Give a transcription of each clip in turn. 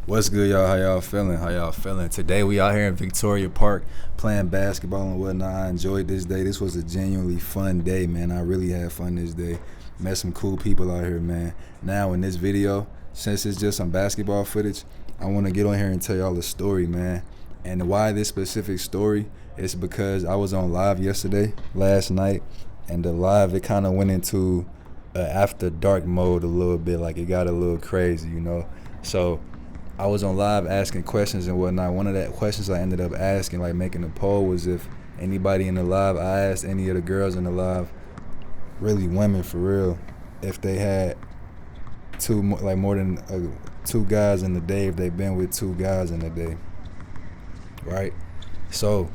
What's good, y'all? How y'all feeling? How y'all feeling? Today we out here in Victoria Park playing basketball and whatnot. I enjoyed this day. This was a genuinely fun day, man. I really had fun this day. Met some cool people out here, man. Now in this video, since it's just some basketball footage, I want to get on here and tell y'all a story, man. And why this specific story is because I was on live last night, and the live, it kind of went into after dark mode a little bit. Like, it got a little crazy, you know? So I was on live asking questions and whatnot. One of the questions I ended up asking, like making a poll, was if anybody in the live, I asked any of the girls in the live, really women for real, if they had more than two guys in the day, if they've been with two guys in the day, right? So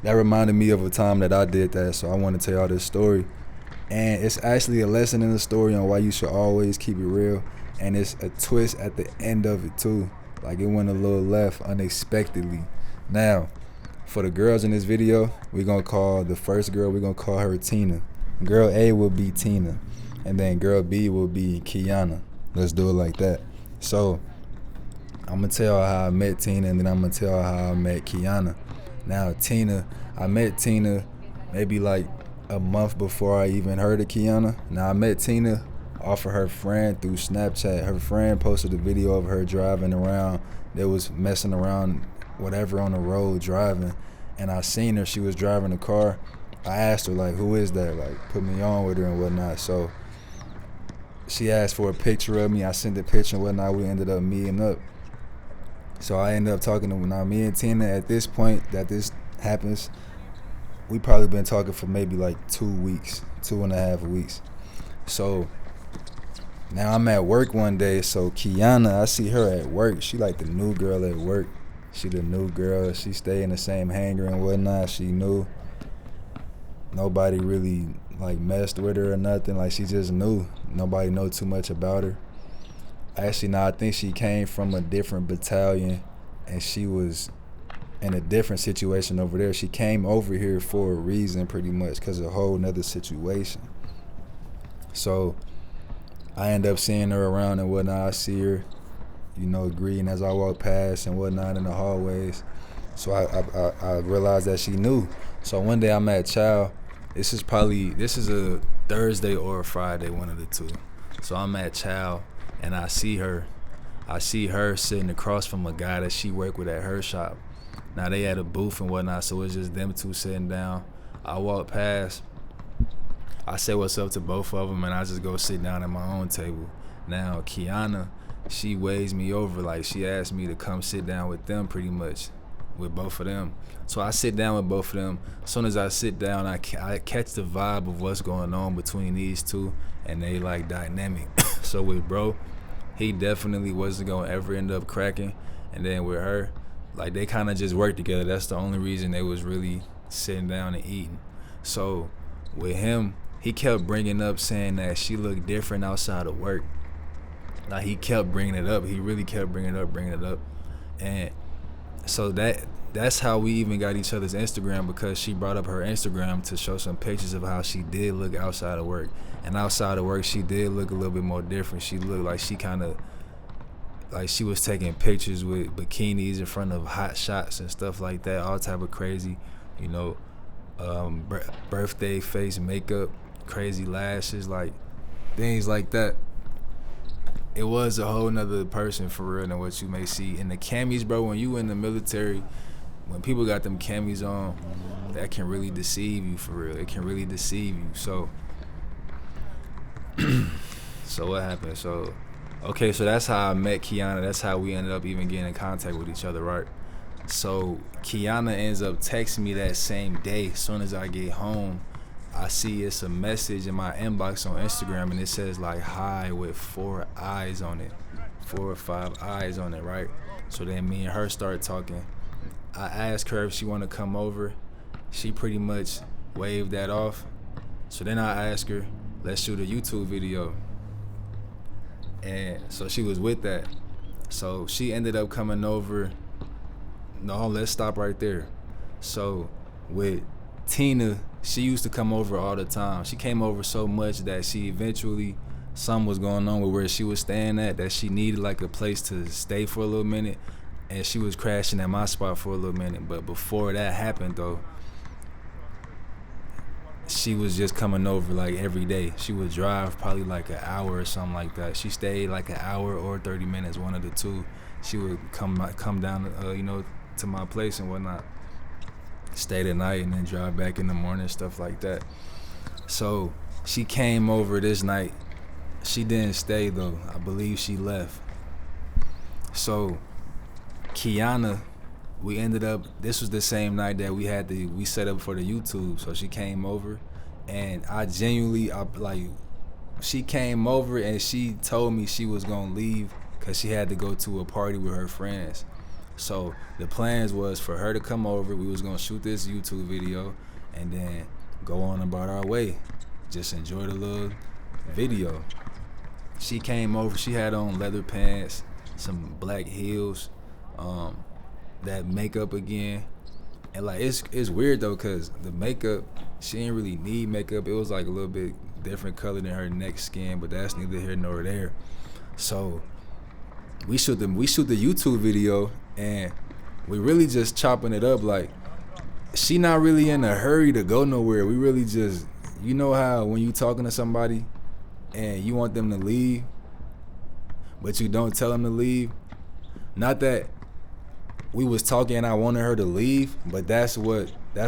that reminded me of a time that I did that, so I want to tell y'all this story. And it's actually a lesson in the story on why you should always keep it real. And it's a twist at the end of it too. Like, it went a little left unexpectedly. Now, for the girls in this video, we're gonna call the first girl, we're gonna call her Tina. Girl A will be Tina, and then girl B will be Kiana. Let's do it like that. So I'm gonna tell how I met Tina, and then I'm gonna tell how I met Kiana. Now, Tina, I met Tina maybe like a month before I even heard of Kiana. Now, I met Tina off of her friend through Snapchat. Her friend posted a video of her driving around. They was messing around, whatever, on the road driving, and I seen her. She was driving the car. I asked her, like, who is that? Like, put me on with her and whatnot. So she asked for a picture of me. I sent the picture and whatnot. We ended up meeting up. So I ended up talking to her. Now, me and Tina, at this point that this happens, we probably been talking for maybe like 2 weeks, 2.5 weeks. So now I'm at work one day, so Kiana, I see her at work. She like the new girl at work. She the new girl. She stay in the same hangar and whatnot. She knew. Nobody really like messed with her or nothing. Like, she just knew. Nobody know too much about her. Actually, no, I think she came from a different battalion, and she was in a different situation over there. She came over here for a reason, pretty much, because of a whole nother situation. So I end up seeing her around and whatnot. I see her, greeting as I walk past and whatnot in the hallways. So I realized that she knew. So one day I'm at Chow. This is a Thursday or a Friday, one of the two. So I'm at Chow, and I see her sitting across from a guy that she worked with at her shop. Now, they had a booth and whatnot, so it's just them two sitting down. I walk past. I say what's up to both of them, and I just go sit down at my own table. Now, Kiana, she waves me over. Like, she asked me to come sit down with them, pretty much, with both of them. So I sit down with both of them. As soon as I sit down, I catch the vibe of what's going on between these two, and they like dynamic. So with bro, he definitely wasn't gonna ever end up cracking. And then with her, like, they kind of just worked together. That's the only reason they was really sitting down and eating. So with him, he kept bringing up saying that she looked different outside of work. Like, he kept bringing it up. He really kept bringing it up. And so that's how we even got each other's Instagram, because she brought up her Instagram to show some pictures of how she did look outside of work. And outside of work, she did look a little bit more different. She looked like she was taking pictures with bikinis in front of hot shots and stuff like that, all type of crazy, birthday face makeup, crazy lashes, like things like that. It was a whole nother person for real than what you may see in the camis, bro. When you in the military, when people got them camis on, that can really deceive you, for real. It can really deceive you. So what happened? So that's how I met Kiana. That's how we ended up even getting in contact with each other, right? So Kiana ends up texting me that same day. As soon as I get home, I see it's a message in my inbox on Instagram, and it says like hi with 4 eyes on it, 4 or 5 eyes on it, right? So then me and her start talking. I asked her if she want to come over. She pretty much waved that off. So then I asked her, let's shoot a YouTube video. And so she was with that. So she ended up coming over. No, let's stop right there. So with Tina, she used to come over all the time. She came over so much that she eventually something was going on with where she was staying at, that she needed like a place to stay for a little minute, and she was crashing at my spot for a little minute. But before that happened though, she was just coming over like every day. She would drive probably like an hour or something like that. She stayed like an hour or 30 minutes, one of the two. She would come down, to my place and whatnot, stay the night and then drive back in the morning, stuff like that. So she came over this night. She didn't stay though. I believe she left. So Kiana, we ended up, this was the same night that we set up for the YouTube. So she came over, and she came over and she told me she was gonna leave because she had to go to a party with her friends. So the plans was for her to come over, we was gonna shoot this YouTube video and then go on about our way, just enjoy the little video. She came over, she had on leather pants, some black heels, that makeup again, and like it's weird though, cause the makeup, she didn't really need makeup. It was like a little bit different color than her neck skin, but that's neither here nor there. So we shoot the YouTube video, and we really just chopping it up. Like, she not really in a hurry to go nowhere. We really just, you know how when you talking to somebody and you want them to leave, but you don't tell them to leave. Not that we was talking and I wanted her to leave, but that's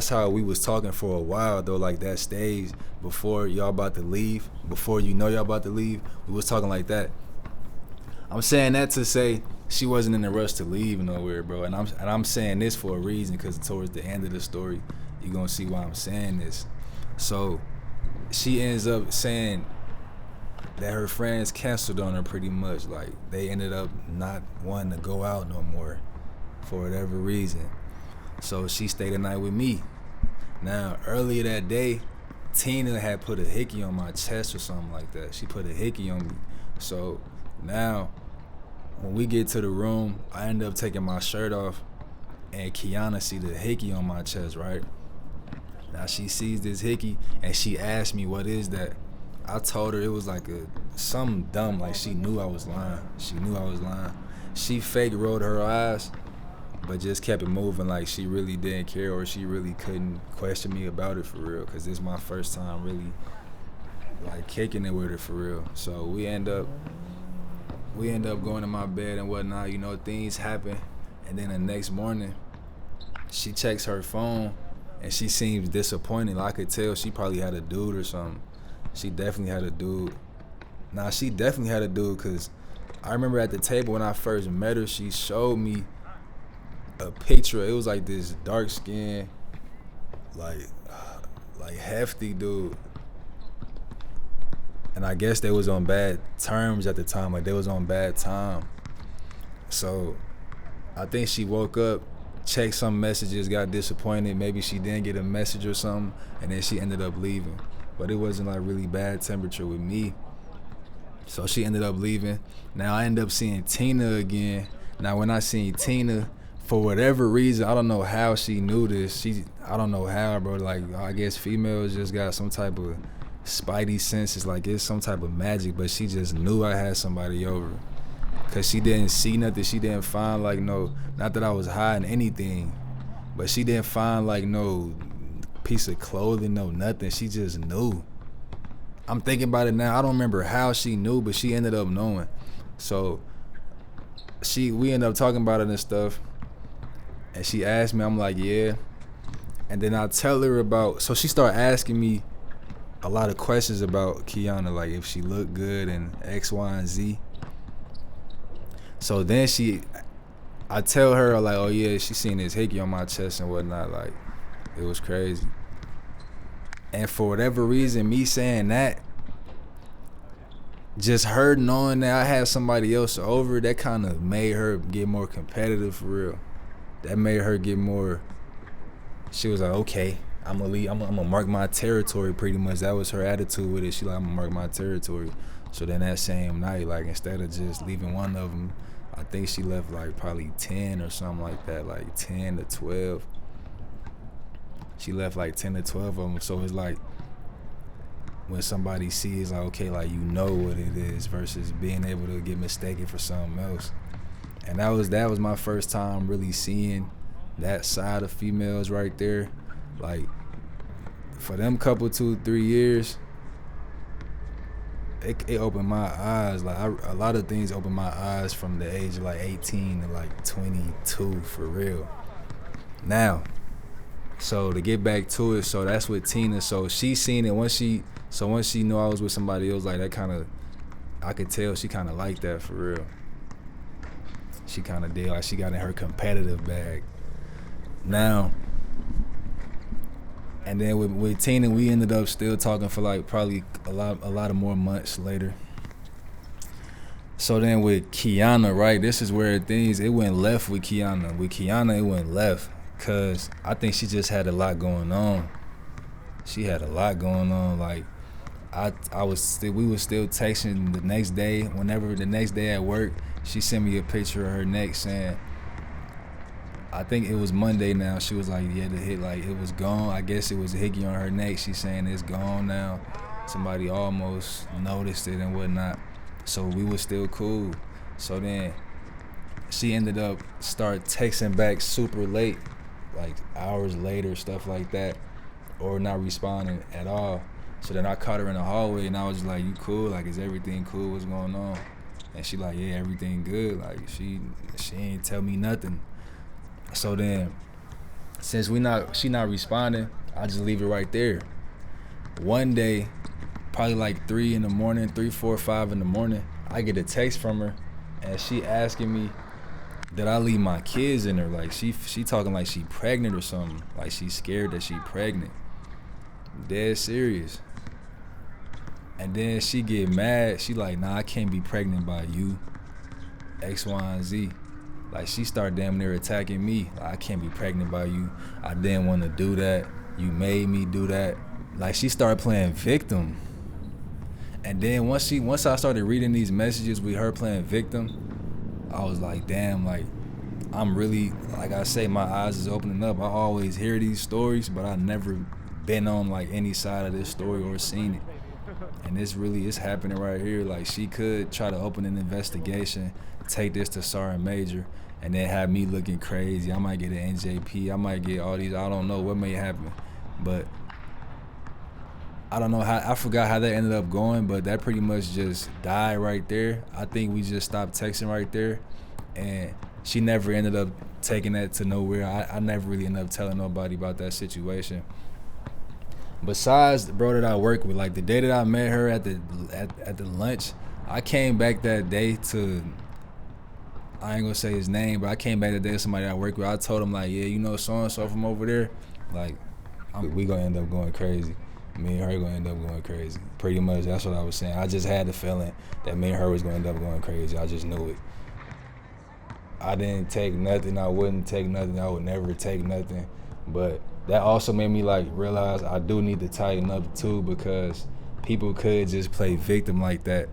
how we was talking for a while though. Like that stage before y'all about to leave, before you know y'all about to leave, we was talking like that. I'm saying that to say she wasn't in a rush to leave nowhere, bro. And I'm saying this for a reason, because towards the end of the story, you're gonna see why I'm saying this. So she ends up saying that her friends canceled on her pretty much. Like, they ended up not wanting to go out no more for whatever reason. So she stayed the night with me. Now, earlier that day, Tina had put a hickey on my chest or something like that. She put a hickey on me. So now, when we get to the room, I end up taking my shirt off, and Kiana see the hickey on my chest, right? Now she sees this hickey, and she asked me, what is that? I told her it was like something dumb, like she knew I was lying. She fake rolled her eyes, but just kept it moving, like she really didn't care, or she really couldn't question me about it for real, because this is my first time really like kicking it with her for real. So we end up going to my bed and whatnot, things happen. And then the next morning, she checks her phone and she seems disappointed. I could tell she probably had a dude or something. She definitely had a dude. She definitely had a dude, because I remember at the table when I first met her, she showed me a picture. It was like this dark skin, like hefty dude. And I guess they was on bad terms at the time. Like, they was on bad time. So I think she woke up, checked some messages, got disappointed. Maybe she didn't get a message or something, and then she ended up leaving. But it wasn't like really bad temperature with me. So she ended up leaving. Now I ended up seeing Tina again. Now when I seen Tina, for whatever reason, I don't know how she knew this. I don't know how, bro. Like, I guess females just got some type of spidey senses, like it's some type of magic, but she just knew I had somebody over, because she didn't see nothing. She didn't find like not that I was hiding anything, but she didn't find like no piece of clothing, no nothing. She just knew. I'm thinking about it now. I don't remember how she knew, but she ended up knowing. So we ended up talking about it and stuff, and she asked me. I'm like, yeah. And then I tell her about, so she started asking me a lot of questions about Kiana, like if she looked good and X, Y, and Z. So then I tell her like, oh yeah, she seen this hickey on my chest and whatnot. Like, it was crazy. And for whatever reason, me saying that, just her knowing that I had somebody else over, that kind of made her get more competitive for real. That made her get more, she was like, okay, I'm gonna mark my territory pretty much. That was her attitude with it. She like, I'm gonna mark my territory. So then that same night, like instead of just leaving one of them, I think she left like probably 10 or something like that, like 10 to 12. She left like 10 to 12 of them. So it's like, when somebody sees like, okay, like you know what it is versus being able to get mistaken for something else. And that was my first time really seeing that side of females right there. Like for them couple 2-3 years, it opened my eyes. Like a lot of things opened my eyes from the age of like 18 to like 22 for real. Now, so to get back to it, so that's with Tina. So she seen it once she knew I was with somebody else, like that kind of, I could tell she kind of liked that for real. She kind of did, like she got in her competitive bag. Now, and then with Tina, we ended up still talking for like probably a lot of more months later. So then with Kiana, right, this is where it went left with Kiana. With Kiana, it went left because I think she just had a lot going on. She had a lot going on. Like we was still texting the next day. Whenever the next day at work, she sent me a picture of her neck saying, I think it was Monday now. She was like, yeah, the hit, like it was gone. I guess it was a hickey on her neck. She's saying it's gone now. Somebody almost noticed it and whatnot. So we were still cool. So then she ended up start texting back super late, like hours later, stuff like that, or not responding at all. So then I caught her in the hallway and I was like, you cool? Like, is everything cool? What's going on? And she like, yeah, everything good. Like she ain't tell me nothing. So then, since she not responding, I just leave it right there. One day, probably like 3 in the morning, 3, 4, 5 in the morning, I get a text from her, and she asking me, did I leave my kids in her? Like she talking like she pregnant or something. Like she's scared that she pregnant. Dead serious. And then she get mad. She like, nah, I can't be pregnant by you. X, Y, and Z. Like she started damn near attacking me. Like, I can't be pregnant by you. I didn't want to do that. You made me do that. Like she started playing victim. And then once I started reading these messages with her playing victim, I was like, damn, like I'm really, like I say, my eyes is opening up. I always hear these stories, but I never been on like any side of this story or seen it. And it's happening right here. Like she could try to open an investigation, take this to Sergeant Major, and then have me looking crazy. I might get an NJP. I might get all these. I don't know what may happen, but I don't know how. I forgot how that ended up going, but that pretty much just died right there. I think we just stopped texting right there, and she never ended up taking that to nowhere. I never really ended up telling nobody about that situation. Besides the bro that I work with, like the day that I met her at the lunch, I came back that day to, I ain't gonna say his name, but I came back that day to somebody I work with. I told him like, yeah, you know so-and-so from over there, like we gonna end up going crazy. Me and her gonna end up going crazy. Pretty much, that's what I was saying. I just had the feeling that me and her was gonna end up going crazy. I just knew it. I didn't take nothing. I wouldn't take nothing. I would never take nothing. But that also made me like realize I do need to tighten up too, because people could just play victim like that.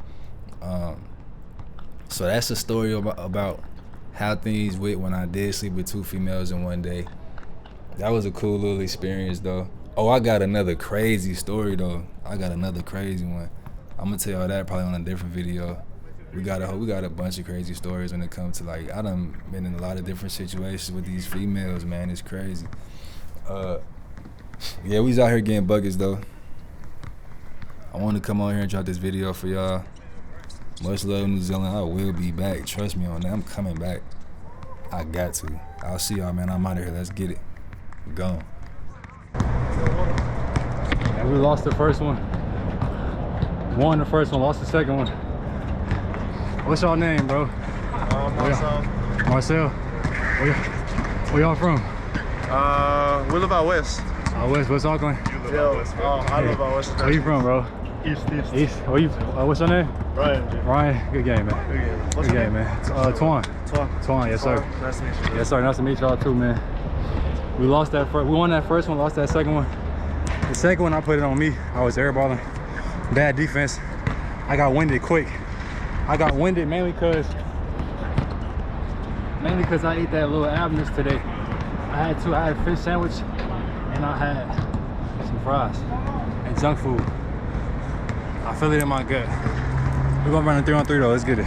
So that's a story about how things went when I did sleep with 2 females in one day. That was a cool little experience though. Oh, I got another crazy story though. I got another crazy one. I'm gonna tell y'all that probably on a different video. We got a bunch of crazy stories when it comes to like, I done been in a lot of different situations with these females, man. It's crazy. Yeah, we was out here getting buckets though. I want to come on here and drop this video for y'all. Much love, New Zealand. I will be back. Trust me on that. I'm coming back. I got to. I'll see y'all, man. I'm out of here. Let's get it. Gone. And we lost the first one. Won the first one, lost the second one. What's y'all name, bro? Marcel. Marcel? Where y'all from? We live out west. Out west, West Auckland? You live out west, bro. I live out west. Where you from, bro? East. East? Where you, what's your name? Ryan. Ryan, good game, man. Good game. What's Good your game, name? man. Twan. Twan, yes, sir. Nice to meet you. Yes, sir. Nice to meet y'all too, man. We lost that first. We won that first one, lost that second one. The second one, I put it on me. I was airballing. Bad defense. I got winded quick. I got winded mainly because I ate that little Abner's today. I had a fish sandwich and I had some fries and junk food. I feel it in my gut. We're gonna run a 3-on-3 though. Let's get it.